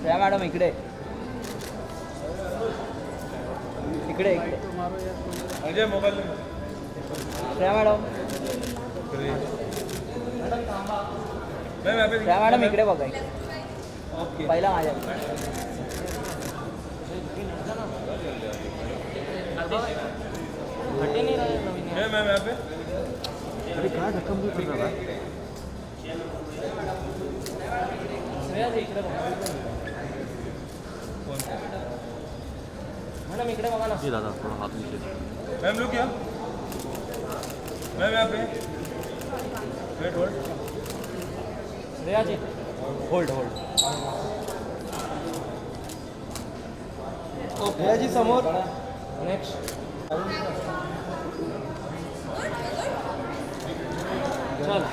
या मॅडम इकडे इकडे इकडे अजय मोबाईल या मॅडम या मॅडम इकडे बघा ओके पहिला माझ्या हटे नहीं रहे नवीन मैम यहाँ पे अरे कहाँ धक्का मुक्की कर रहा है मैडम इकडे बघा ना जी दादा थोड़ा हाथ नीचे मैम लुक यहाँ मैम यहाँ पे वेट होल्ड श्रेया जी होल्ड होल्ड श्रेया जी समोर नेक्स्ट चल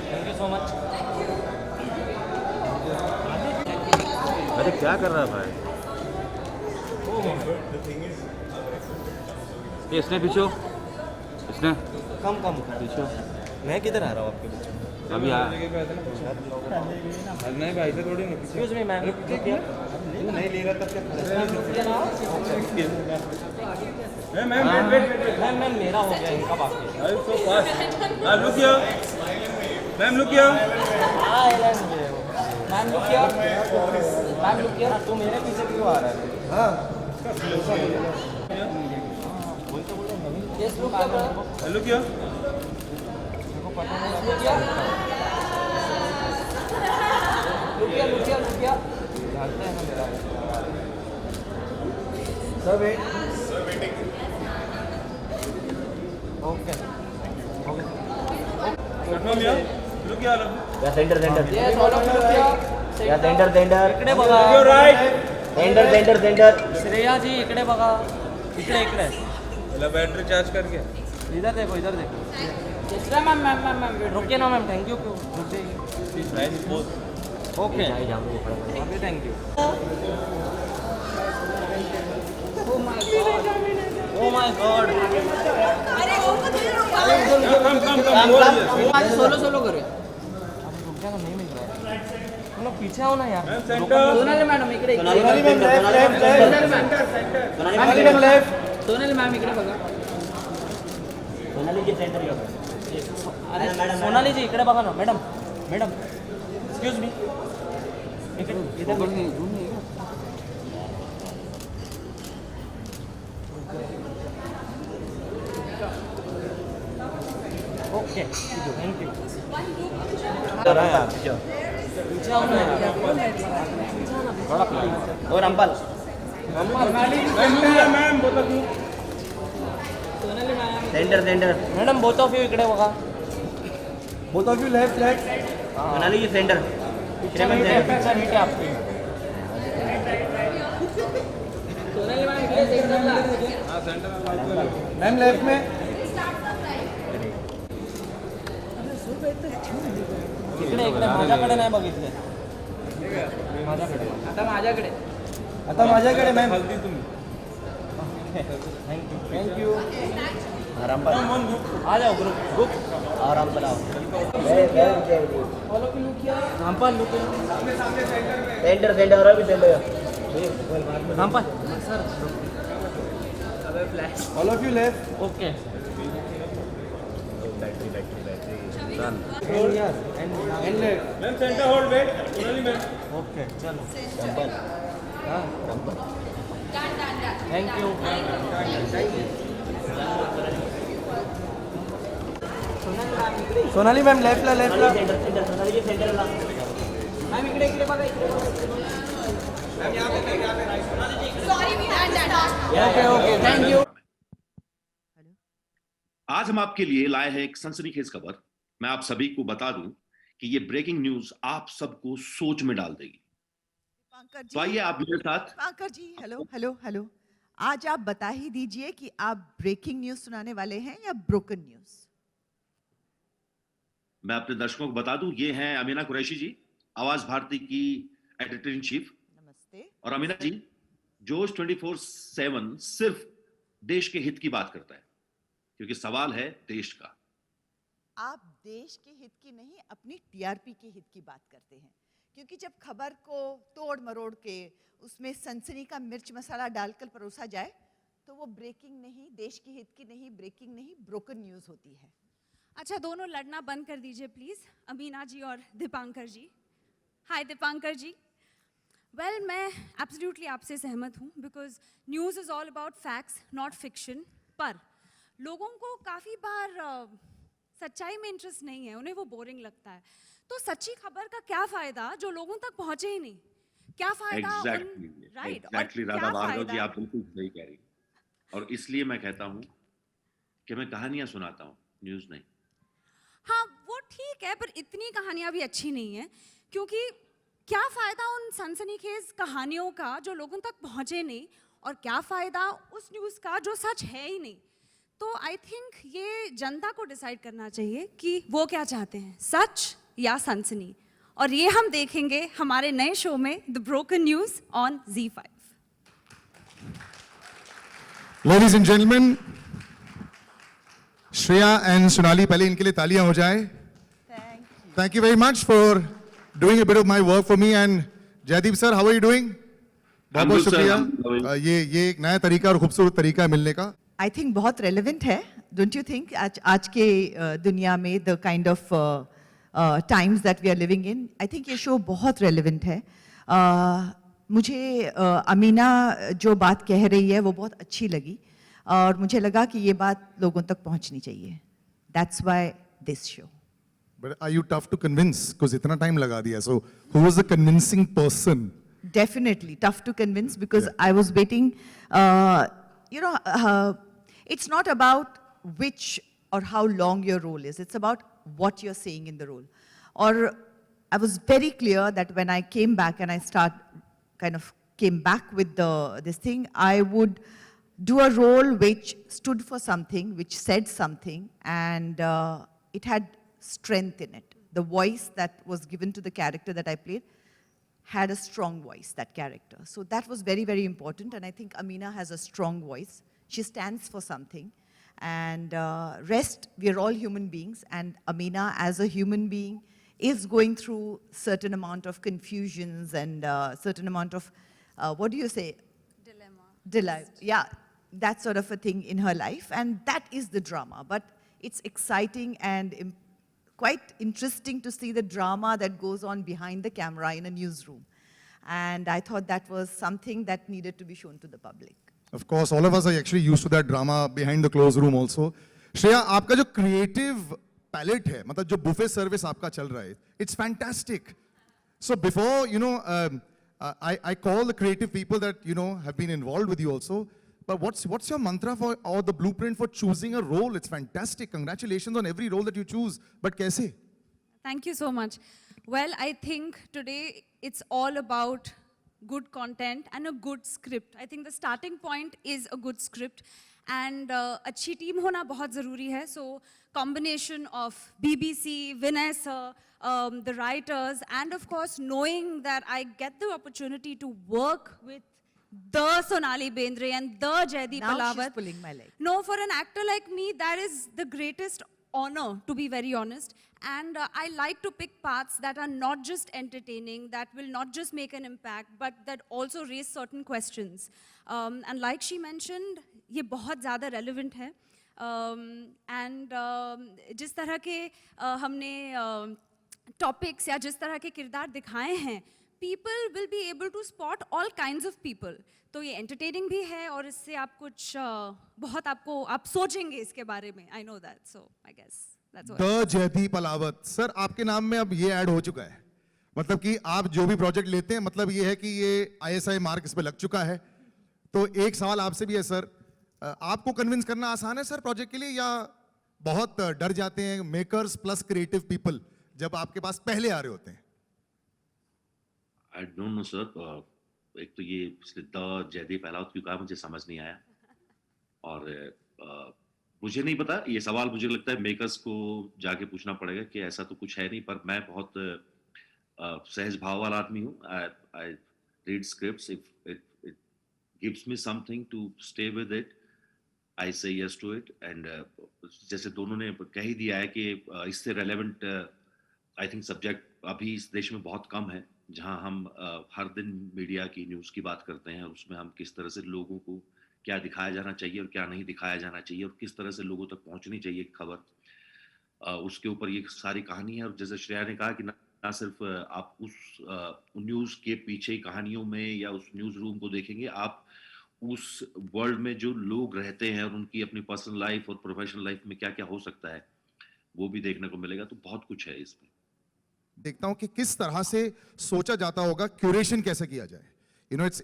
थैंक यू सो मच अरे क्या कर रहा है भाई ये इसने पीछे इसने कम कम पीछे मैं किधर आ रहा हूँ आपके पीछे अभी आ नहीं भाई से थोड़ी नहीं एक्सक्यूज मी मैम नहीं ले रहा तब मैम मैम मैम मेरा हो गया इनका बाकी अरे so fast look here ma'am look here ma'am look here ma'am look here तू मेरे पीछे क्यों आ रहा है हाँ yes look here look here रुकिया जानते हैं ना मेरा sir wait okay ma'am here look here या centre centre yes all of रुकिया या सेंटर सेंटर इकडे बघा your right centre centre centre Shreya ji इकडे बघा इकडे इकडे मतलब बैटरी चार्ज करके इधर देखो मैम मैम मैम मैम रुकिए ना मैम थैंक यू क्यों रुक जाइए nice both okay okay thank you oh my God come solo solo करे रुक जाना नहीं मिल रहा है तुम लोग पीछे आओ ना यार सेंटर सोनाली मैडम इकडे Sonali ma'am Sonali ma'am left Sonali ma'am इकडे बघा सोनाली जी सेंटर अरे सोनाली जी इकडे बघा ना मैडम मैडम एक्सक्यूज मी इधर ओके थैंक यू पीछे आओ ना और अंपल मैम बोलो क्यों centre centre madam both of you इकडे बघा both of you left left Sonali ji centre picture hit है आपकी सोनाली मैम इकडे सेंटरला हां सेंटर मैम लेफ्ट में इकडे इकडे माझ्याकडे नाही बघितले माझ्याकडे आता माझ्याकडे मॅम हल्दी तुम्ही थैंक यू आराम पर आ जाओ ग्रुप आराम पर आओ फॉलो की लुक किया रामपाल लुक सेंटर सेंटर और भी centre Rampal sir all of you left okay battery battery battery done and left ma'am centre hold wait Sonali ma'am okay चलो अंपल हाँ अंपल थैंक यू सोनाली मैम लेफ्टला लेफ्टला centre centre Sonali ji centre ला मॅम इकडे इकडे बघा इकडे Sorry, we had that. Okay okay thank you आज हम आपके लिए लाए हैं एक सनसनीखेज खबर। मैं आप सभी को बता दूं कि ये ब्रेकिंग न्यूज आप सबको सोच में डाल देगी। तो आइए आप मेरे साथ। दीपांकर जी, हेलो हेलो हेलो। आज आप बता ही दीजिए कि आप ब्रेकिंग न्यूज सुनाने वाले हैं या ब्रोकन न्यूज? मैं अपने दर्शकों को बता दूं, ये हैं अमीना कुरैशी जी, आवाज भारती की एडिटर इन चीफ। नमस्ते। और अमीना जी, जोश 24/7 सिर्फ देश के हित की बात करता है, क्योंकि सवाल है देश का। आप देश के हित की नहीं, अपनी टीआरपी के हित की बात करते हैं, क्योंकि जब खबर को तोड़ मरोड़ के उसमें सनसनी का मिर्च मसाला डालकर परोसा जाए तो वो ब्रेकिंग नहीं, देश के हित की नहीं, ब्रेकिंग नहीं, ब्रोकन न्यूज होती है। अच्छा, दोनों लड़ना बंद कर दीजिए प्लीज़, अमीना जी और दीपांकर जी। हाय दीपांकर जी। वेल, मैं एब्सोल्युटली आपसे सहमत हूँ, because news is all about facts not fiction. पर लोगों को काफ़ी बार सच्चाई में इंटरेस्ट नहीं है, उन्हें वो बोरिंग लगता है। तो सच्ची खबर का क्या फ़ायदा जो लोगों तक पहुँचे ही नहीं? क्या फ़ायदा? एग्जैक्टली राधा भार्गव जी, आप बिल्कुल सही कह रही हैं। और इसलिए मैं कहता हूँ कि मैं कहानियां सुनाता हूँ, न्यूज़ नहीं। हाँ, वो ठीक है, पर इतनी कहानियाँ भी अच्छी नहीं है, क्योंकि क्या फ़ायदा उन सनसनीखेज कहानियों का जो लोगों तक पहुँचे नहीं, और क्या फ़ायदा उस न्यूज़ का जो सच है ही नहीं। तो आई थिंक ये जनता को डिसाइड करना चाहिए कि वो क्या चाहते हैं, सच या सनसनी। और ये हम देखेंगे हमारे नए शो में the broken news on Z5। Ladies and gentlemen, Shreya and Sonali, पहले इनके लिए तालियां हो जाए। Thank you very much for doing a bit of my work for me. And Jaideep sir, how are you doing? बहुत बहुत शुक्रिया। ये एक नया तरीका और खूबसूरत तरीका है मिलने का। आई थिंक बहुत रेलेवेंट है, डोंट यू थिंक? आज के दुनिया में the kind of times that we are living in, I think ये शो बहुत रेलेवेंट है। मुझे अमीना जो बात कह रही है वो बहुत अच्छी लगी, और मुझे लगा कि ये बात लोगों तक पहुंचनी चाहिए। That's why this show. But are you tough to convince? Because इतना time लगा दिया. So who was the convincing person? Definitely tough to convince, because I was waiting. It's not about which or how long your role is. It's about what you're saying in the role. Or I was very clear that when I came back and I came back with this thing, I would do a role which stood for something, which said something, and it had strength in it. The voice that was given to the character that I played had a strong voice, that character. So that was very, very important, and I think Ameena has a strong voice. She stands for something. And rest, we are all human beings, and Ameena as a human being is going through certain amount of confusions and certain amount of, what do you say? Dilemma. Yeah, that sort of a thing in her life, and that is the drama. But it's exciting and quite interesting to see the drama that goes on behind the camera in a newsroom. And I thought that was something that needed to be shown to the public. Of course, all of us are actually used to that drama behind the closed room also. Shreya, आपका जो creative palette है, मतलब जो buffet service आपका चल रहा है, it's fantastic. So before, I call the creative people that, have been involved with you also. But what's your mantra for, or the blueprint for choosing a role? It's fantastic. Congratulations on every role that you choose. But कैसे? Thank you so much. Well, I think today it's all about good content and a good script. I think the starting point is a good script, and अच्छी team होना बहुत ज़रूरी है. So combination of BBC, Vinay sir, the writers, and of course knowing that I get the opportunity to work with the Sonali Bendre and the Jaideep Now Palawat. she's pulling my leg. No, for an actor like me, that is the greatest honor, to be very honest. And I like to pick parts that are not just entertaining, that will not just make an impact, but that also raise certain questions. And like she mentioned, ये बहुत ज़्यादा relevant है. And जिस तरह के हमने topics या जिस तरह के किरदार दिखाए हैं, people will be able to spot all kinds of people. तो ये entertaining भी है, और इससे आप कुछ बहुत आप सोचेंगे इसके बारे में. I know that, so I guess that's what. The Jaideep Palawat, sir आपके नाम में अब ये ऐड हो चुका है. मतलब कि आप जो भी प्रोजेक्ट लेते हैं, मतलब ये है कि ये ISI मार्क इस पे लग चुका है. तो एक सवाल आपसे भी है सर, आपको कन्विंस करना आसान है सर प्रोजेक्ट के लिए, या बहुत डर जाते हैं मेकर्स प्लस क्रिएटिव पीपल जब आपके पास पहले आ रहे होते हैं? आई डोंट नो सर, एक तो ये द जयदीप फैलावत क्यों कहा मुझे समझ नहीं आया, और मुझे नहीं पता, ये सवाल मुझे लगता है मेकर्स को जाके पूछना पड़ेगा कि ऐसा तो कुछ है नहीं, पर मैं बहुत सहज भाव वाला आदमी हूँ. I read scripts, if it gives me something to stay with it, I say yes to it. And जैसे दोनों ने कह ही दिया है कि इससे रेलेवेंट आई थिंक सब्जेक्ट अभी इस देश में बहुत कम है, जहां हम हर दिन मीडिया की न्यूज़ की बात करते हैं, और उसमें हम किस तरह से लोगों को क्या दिखाया जाना चाहिए और क्या नहीं दिखाया जाना चाहिए, और किस तरह से लोगों तक पहुंचनी चाहिए खबर, उसके ऊपर ये सारी कहानी है. और जैसे श्रेया ने कहा कि ना सिर्फ आप उस न्यूज़ के पीछे कहानियों में या उस न्यूज़ रूम को देखेंगे, आप उस वर्ल्ड में जो लोग रहते हैं और उनकी अपनी पर्सनल लाइफ और प्रोफेशनल लाइफ में क्या क्या हो सकता है वो भी देखने को मिलेगा. तो बहुत कुछ है इसमें. देखता हूं कि किस तरह से सोचा जाता होगा क्यूरेशन कैसे किया जाए. You know, it's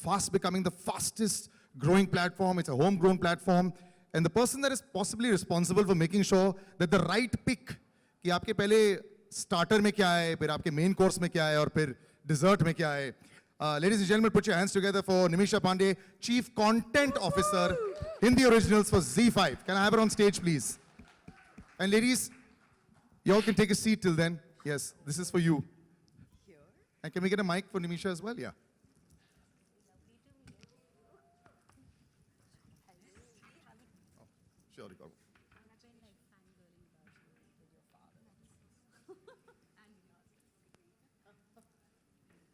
fast becoming the fastest growing platform. It's a homegrown platform, and the person that is possibly responsible for making sure that the right pick, कि आपके पहले starter में क्या है, फिर आपके main course में क्या है, और फिर dessert में क्या है. Ladies and gentlemen, put your hands together for Nimisha Pandey, Chief Content Officer, Hindi Originals for Z5. Can I have her on stage, please? And ladies, you all can take a seat till then. Yes, this is for you. And can we get a mic for Nimisha as well? Yeah. Sure, Ricardo.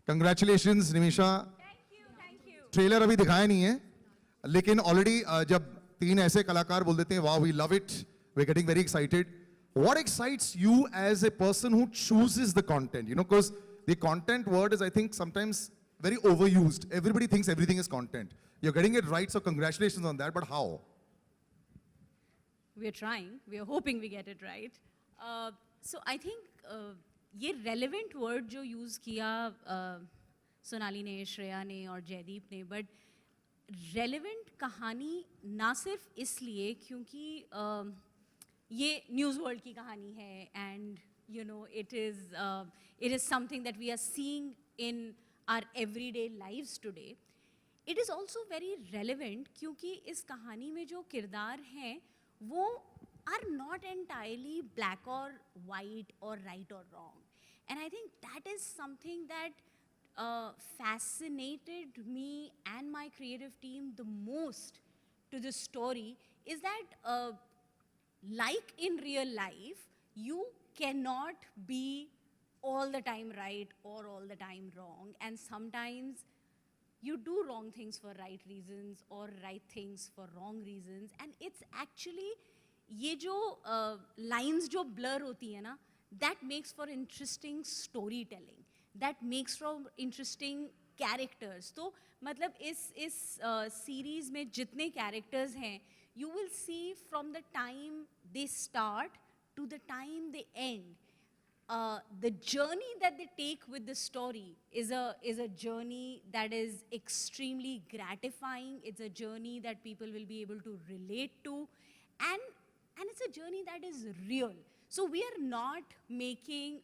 Congratulations, Nimisha. Thank you. Trailer अभी दिखाया नहीं है, लेकिन already जब तीन ऐसे कलाकार बोल देते हैं वाह we love it, we are getting very excited. What excites you as a person who chooses the content? You know, because the content word is, I think, sometimes very overused. Everybody thinks everything is content. You're getting it right, so congratulations on that. But how? We're trying. We're hoping we get it right. So I think ये relevant word जो use किया सोनाली ने, श्रेया ने और जयदीप ने, but relevant कहानी ना सिर्फ इसलिए क्योंकि ये न्यूज़ वर्ल्ड की कहानी है, and you know it is something that we are seeing in our everyday lives today. It is also very relevant क्योंकि इस कहानी में जो किरदार हैं वो are not entirely black or white or right or wrong. And I think that is something that fascinated me and my creative team the most to the story, is that like in real life, you cannot be all the time right or all the time wrong. And sometimes you do wrong things for right reasons or right things for wrong reasons. And it's actually, ये जो lines जो blur होती है ना, that makes for interesting storytelling. That makes for interesting characters. तो मतलब इस series में जितने characters हैं, you will see from the time they start to the time they end. The journey that they take with the story is a journey that is extremely gratifying. It's a journey that people will be able to relate to, and it's a journey that is real. So we are not making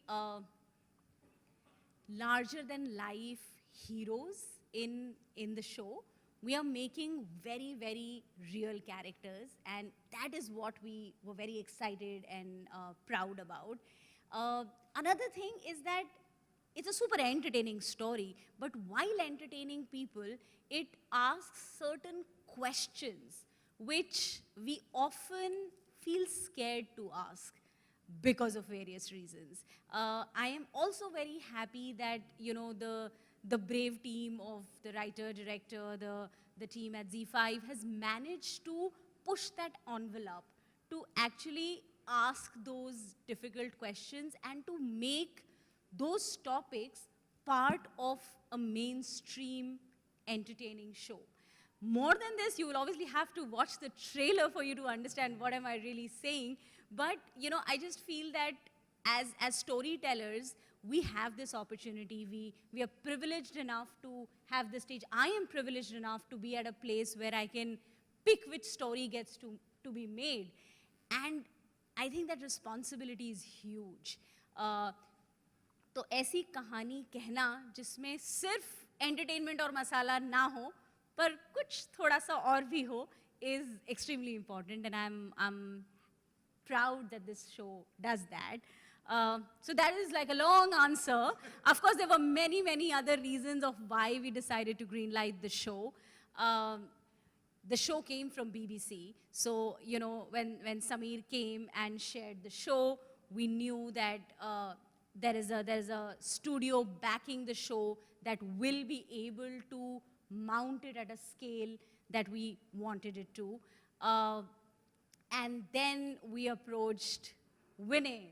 larger than life heroes in the show. We are making very, very real characters, and that is what we were very excited and proud about. Another thing is that it's a super entertaining story, but while entertaining people, it asks certain questions which we often feel scared to ask because of various reasons. I am also very happy that, you know, the brave team of the writer, director, the team at Z5 has managed to push that envelope to actually ask those difficult questions and to make those topics part of a mainstream entertaining show. More than this, you will obviously have to watch the trailer for you to understand what am I really saying. But, you know, I just feel that as storytellers, we have this opportunity. We are privileged enough to have this stage. I am privileged enough to be at a place where I can pick which story gets to be made. And I think that responsibility is huge. तो ऐसी कहानी कहना जिसमें सिर्फ entertainment और मसाला ना हो पर कुछ थोड़ा सा और भी हो is extremely important, and I'm proud that this show does that. So that is like a long answer. Of course, there were many other reasons of why we decided to greenlight the show. The show came from BBC. So, you know, when Sameer came and shared the show, we knew that there is a studio backing the show that will be able to mount it at a scale that we wanted it to. And then we approached Vinay,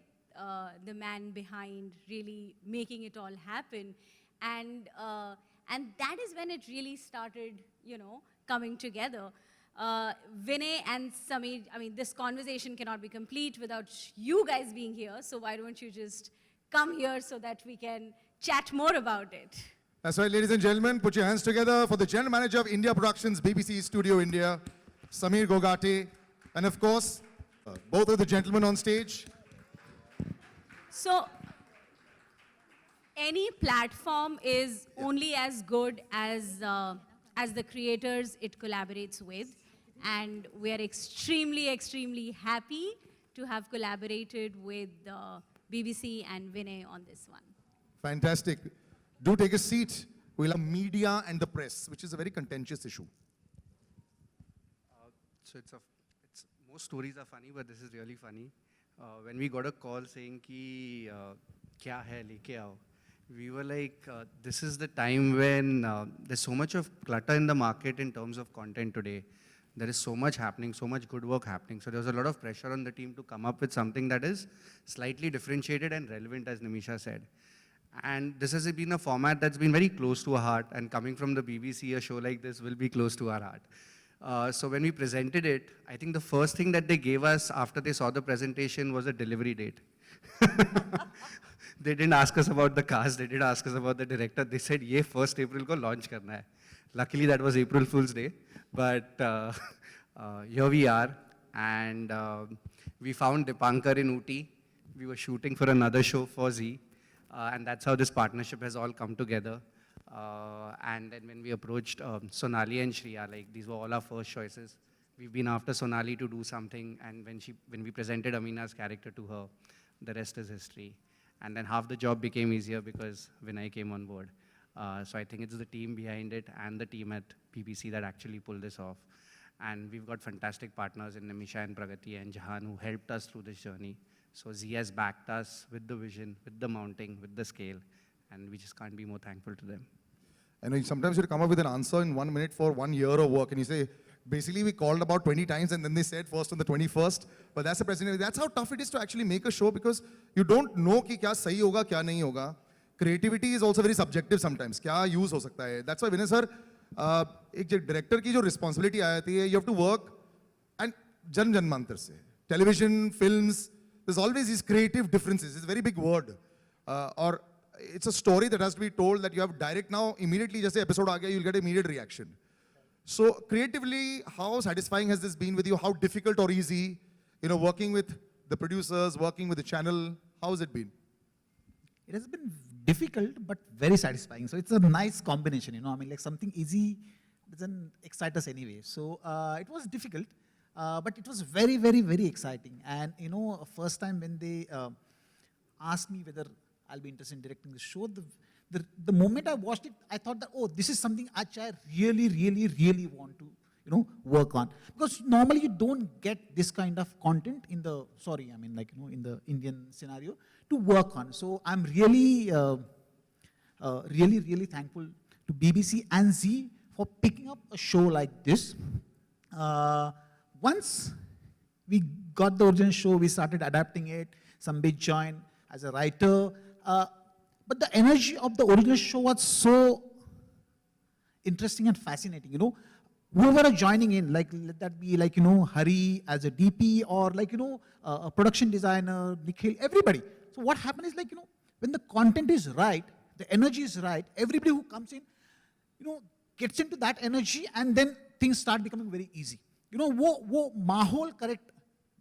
the man behind really making it all happen. And that is when it really started, you know, coming together. Vinay and Sameer, I mean, this conversation cannot be complete without you guys being here. So why don't you just come here so that we can chat more about it. That's right, ladies and gentlemen, put your hands together for the General Manager of India Productions, BBC Studio India, Sameer Gogate, and of course, both of the gentlemen on stage. So, any platform is only as good as the creators it collaborates with, and we are extremely happy to have collaborated with BBC and Vinay on this one. Fantastic. Do take a seat. We'll have media and the press, which is a very contentious issue. So most stories are funny, but this is really funny. When we got a call saying ki kya hai leke aao, we were like, this is the time when there's so much of clutter in the market in terms of content today. There is so much happening, so much good work happening. So there was a lot of pressure on the team to come up with something that is slightly differentiated and relevant, as Nimisha said. And this has been a format that's been very close to our heart, and coming from the BBC, a show like this will be close to our heart. So when we presented it, I think the first thing that they gave us after they saw the presentation was a delivery date. They didn't ask us about the cast, they didn't ask us about the director. They said, ye 1st April ko launch karna hai. Luckily, that was April Fool's Day. But here we are, and we found Dipankar in Ooty. We were shooting for another show for Z. And that's how this partnership has all come together. And then when we approached Sonali and Shreya, like these were all our first choices. We've been after Sonali to do something, and when we presented Amina's character to her, the rest is history. And then half the job became easier because Vinay came on board. So I think it's the team behind it and the team at BBC that actually pulled this off. And we've got fantastic partners in Nimisha and Pragati and Jahan who helped us through this journey. So Z has backed us with the vision, with the mounting, with the scale, and we just can't be more thankful to them. I know sometimes you come up with an answer in 1 minute for 1 year of work, and you say, basically we called about 20 times and then they said first on the 21st, but that's the president. That's how tough it is to actually make a show, because you don't know ki kya sahi hoga, kya nahi hoga. Creativity is also very subjective sometimes. Kya use ho sakta hai. That's why Vinay sir, एक director की जो responsibility आ जाती है, you have to work and जन mantar se. Television, films, there's always these creative differences. It's a very big word. Or it's a story that has to be told that you have direct now, immediately just episode aa gaya, you'll get immediate reaction. So creatively, how satisfying has this been with you? How difficult or easy? You know, working with the producers, working with the channel, how has it been? It has been difficult, but very satisfying. So it's a nice combination, you know. I mean, like something easy doesn't excite us anyway. So it was difficult. But it was very exciting. And, you know, first time when they asked me whether I'll be interested in directing the show, the moment I watched it, I thought that, oh, this is something which I really want to, you know, work on. Because normally you don't get this kind of content in the, in the Indian scenario to work on. So I'm really thankful to BBC and Z for picking up a show like this. Once we got the original show, we started adapting it. Sambit joined as a writer. But the energy of the original show was so interesting and fascinating, you know. Whoever are joining in, like, let that be like, you know, Hari as a DP or like, you know, a production designer, Nikhil, everybody. So what happened is like, you know, when the content is right, the energy is right, everybody who comes in, you know, gets into that energy, and then things start becoming very easy. You know, वो माहौल correct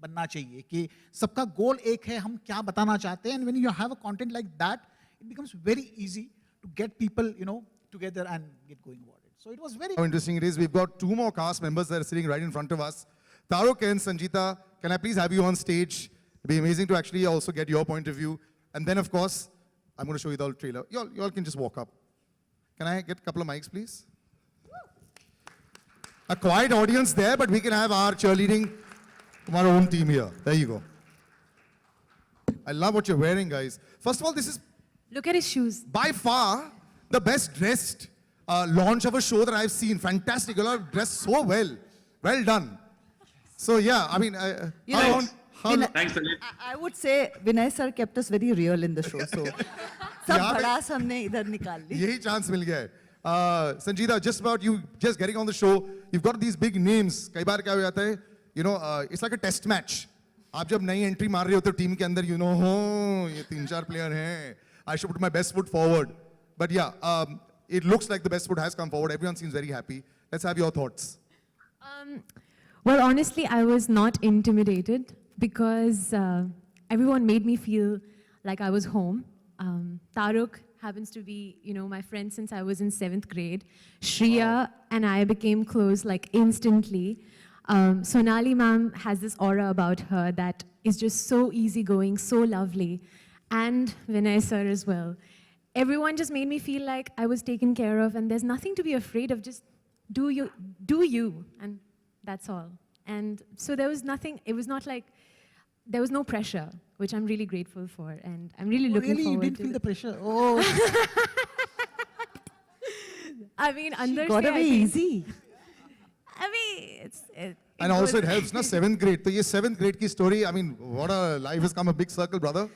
बनना चाहिए कि सबका गोल एक है, हम क्या बताना चाहते हैं, and when you have a content like that, it becomes very easy to get people, you know, together and get going about it. So it was very How interesting it is. We've got two more cast members that are sitting right in front of us. Taruk and Sanjita, can I please have you on stage? It'd be amazing to actually also get your point of view. And then, of course, I'm going to show you the whole trailer. Y'all can just walk up. Can I get a couple of mics, please? A quiet audience there, but we can have our cheerleading from our own team here. There you go. I love what you're wearing, guys. First of all, this is Look at his shoes. by far the best dressed launch of a show that I've seen. Fantastic. You all are dressed so well. Well done. So, yeah, I mean, You know, Thanks, Sanjay. I would say Vinay sir kept us very real in the show. So, सब यहाँ पे- भड़ास हमने इधर निकाल ली. यही chance मिल गया है. Sanjita, just about you just getting on the show, you've got these big names. कई बार क्या हो जाता है, you know, it's like a test match. आप जब नई एंट्री मार रहे होते हो टीम के अंदर, you know, हो ये 3-4 प्लेयर हैं. I should put my best foot forward. But yeah, it looks like the best foot has come forward. Everyone seems very happy. Let's have your thoughts. Well, honestly, I was not intimidated because everyone made me feel like I was home. Taruk happens to be, you know, my friend since I was in 7th grade. Shreya and I became close like instantly. Sonali ma'am has this aura about her that is just so easygoing, so lovely. And Vinay sir as well. Everyone just made me feel like I was taken care of and there's nothing to be afraid of. Just do you. And that's all. And so there was nothing, it was not like, there was no pressure, which I'm really grateful for. And I'm really looking really, you forward didn't to feel it. the pressure. Oh, I mean, under Got away easy. I mean, And also it helps, na 7th grade. So ये 7th grade की story, I mean, what a life has come a big circle, brother.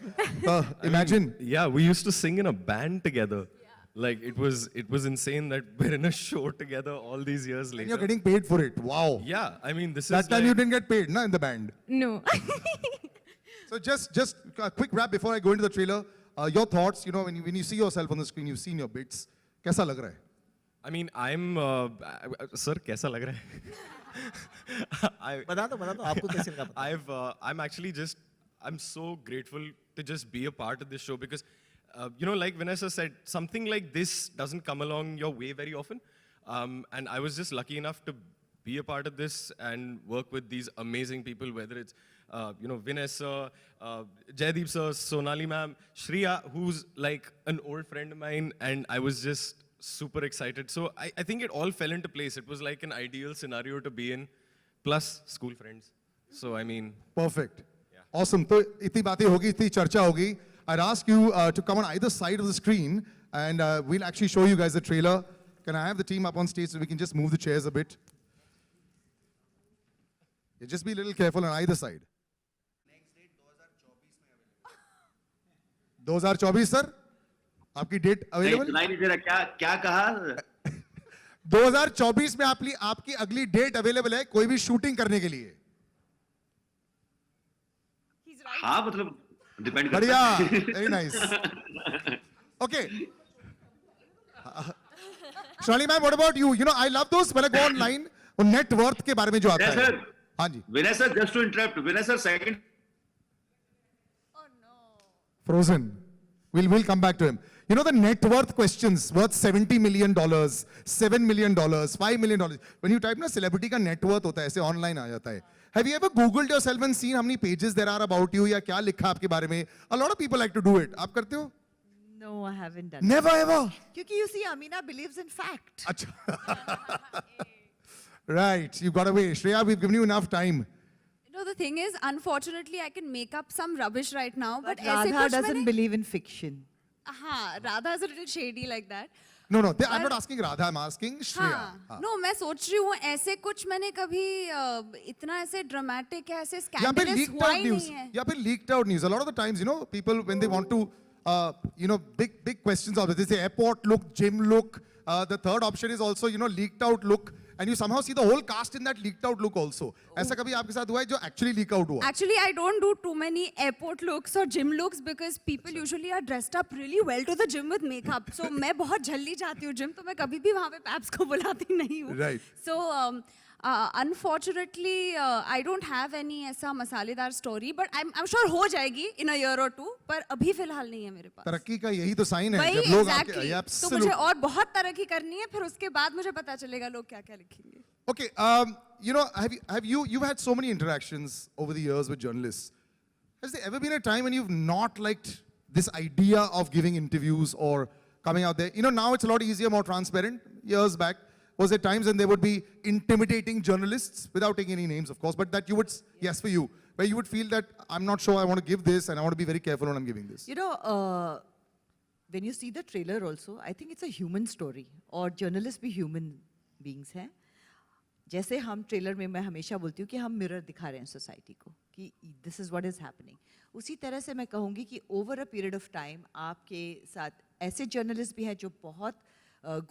Imagine. Yeah, we used to sing in a band together. Like it was insane that we're in a show together all these years later. And you're getting paid for it. Wow. Yeah, I mean this That is time like, you didn't get paid, na, in the band. No. So just a quick wrap before I go into the trailer. Your thoughts, you know, when you see yourself on the screen, you've seen your bits. कैसा लग रहा है? I mean, I'm sir, कैसा लग रहा है? बता दो आपको कैसे लगा पता? I'm actually just, I'm so grateful to just be a part of this show because, you know, like Vanessa said, something like this doesn't come along your way very often. And I was just lucky enough to be a part of this and work with these amazing people, whether it's, you know, Vanessa, Jaideep sir, Sonali ma'am, Shreya, who's like an old friend of mine, and I was just super excited. So I think it all fell into place. It was like an ideal scenario to be in, plus school friends. So I mean, Perfect. Awesome. तो इतनी बातें होगी, इतनी चर्चा होगी. I'd ask you to come on either side of the screen and we'll actually show you guys the trailer. Can I have the team up on stage so we can just move the chairs a bit? Yeah, just be a little careful on either side. Next date 2024 sir? आपकी date नहीं, available? सुनाई नहीं दे रहा. क्या कहा? 2024 में आपकी अगली डेट अवेलेबल है कोई भी शूटिंग करने के लिए. हाँ, मतलब डिपेंड करता बढ़िया, है. very nice. Okay. Sonali ma'am, what about you? You know, I love those when I go online, वो net worth के बारे में जो आता Yes, है. sir. हाँ जी. Vinay sir, just to interrupt, Vinay sir, second. Frozen. We'll come back to him. You know the net worth questions worth $70 million, $7 million, $5 million. When you type na celebrity का net worth होता है ऐसे online आ जाता है. Have you ever Googled yourself and seen how many pages there are about you या क्या लिखा आपके बारे में? A lot of people like to do it. आप करते हो? No, I haven't done Never that. ever. क्योंकि you see, Amina believes in fact. अच्छा. Right. You got away. Shreya, we've given you enough time. You know, the thing is, unfortunately, I can make up some rubbish right now, but, But ऐसे Radha कुछ doesn't मैंने- believe in fiction. हाँ, Radha is a little shady like that. No, I'm not asking Radha, I'm asking Shreya. हाँ, no, मैं सोच रही हूँ ऐसे कुछ मैंने कभी इतना ऐसे dramatic या ऐसे या फिर scandalous leaked हुआ out ही news. नहीं है. या फिर leaked out news. A lot of the times, you know, people when they want to, you know, big questions of it. They say airport look, gym look. The third option is also, you know, leaked out look. And you somehow see the whole cast in that leaked out look also. ऐसा कभी आपके साथ हुआ है जो actually leak out हुआ? Actually, I don't do too many airport looks or gym looks because people usually are dressed up really well to the gym with makeup. So मैं बहुत जल्दी जाती हूँ gym, तो मैं कभी भी वहाँ पे paps को बुलाती नहीं हूँ. Right. So Unfortunately, I don't have any ऐसा मसालेदार story, but I'm sure हो जाएगी in a year or two. पर अभी फिलहाल नहीं है मेरे पास. तरक्की का यही तो साइन है वही जब लोग exactly. आपके, तो absolute. मुझे और बहुत तरक्की करनी है, फिर उसके बाद मुझे पता चलेगा लोग क्या क्या लिखेंगे. Okay, you know, you've had so many interactions over the years with journalists. Has there ever been a time when you've not liked this idea of giving interviews or coming out there? You know, now it's a lot easier, more transparent. Years back, was there times when there would be intimidating journalists, without taking any names, of course, but that you would, yes, for you, where you would feel that I'm not sure I want to give this and I want to be very careful when I'm giving this? You know, when you see the trailer also, I think it's a human story. और journalists भी human beings हैं. जैसे हम trailer में मैं हमेशा बोलती हूँ कि हम मिरर दिखा रहे हैं सोसाइटी को कि this is what is happening. उसी तरह से मैं कहूँगी कि over a period of time आपके साथ ऐसे जर्नलिस्ट भी हैं जो बहुत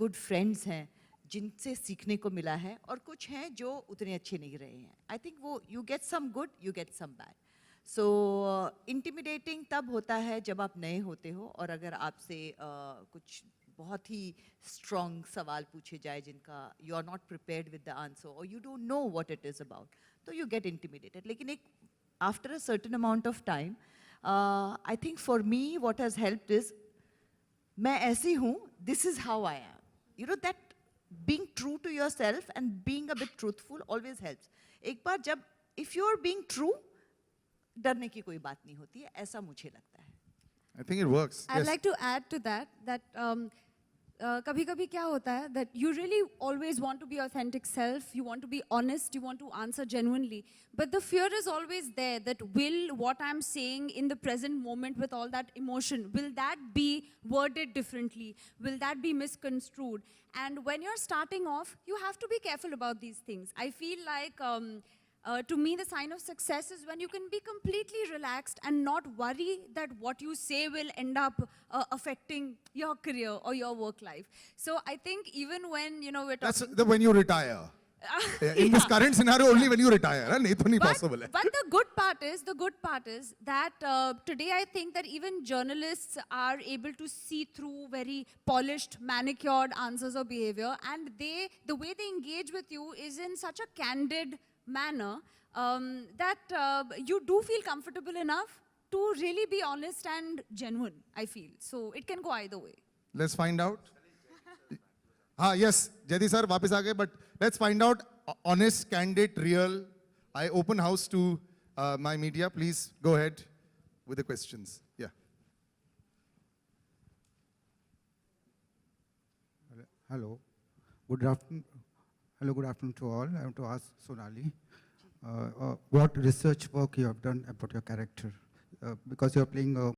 गुड फ्रेंड्स हैं, जिनसे सीखने को मिला है, और कुछ हैं जो उतने अच्छे नहीं रहे हैं. आई थिंक वो you get some good, you get some bad. So intimidating तब होता है जब आप नए होते हो और अगर आपसे कुछ बहुत ही स्ट्रॉन्ग सवाल पूछे जाए जिनका you are not prepared with the answer और you don't know what it is about, तो यू गेट इंटिमिडेटेड. लेकिन एक after a certain amount of time I think for me what has helped is मैं ऐसी हूँ, this is how I am. You know that being true to yourself and being a bit truthful always helps. एक बार जब if you are being true, डरने की कोई बात नहीं होती है, ऐसा मुझे लगता है. I think it works. I'd Yes. like to add to that कभी-कभी क्या होता है that you really always want to be authentic self, you want to be honest, you want to answer genuinely, but the fear is always there that will what I'm saying in the present moment with all that emotion, will that be worded differently? Will that be misconstrued? And when you're starting off, you have to be careful about these things. I feel like to me, the sign of success is when you can be completely relaxed and not worry that what you say will end up affecting your career or your work life. So I think even when, you know, we're talking... That's when you retire. In this current scenario, only when you retire. Huh? नहीं तो नहीं possible है. But the good part is that today I think that even journalists are able to see through very polished, manicured answers or behavior, and the way they engage with you is in such a candid manner that you do feel comfortable enough to really be honest and genuine, I feel. So it can go either way. Let's find out. Yes, Jaydeep sir, वापस आ गए, but let's find out. Honest, candid, real. I open house to my media. Please go ahead with the questions. Yeah. Hello. Good afternoon. Hello, good afternoon to all. I want to ask Sonali, what research work you have done about your character? Because you are playing a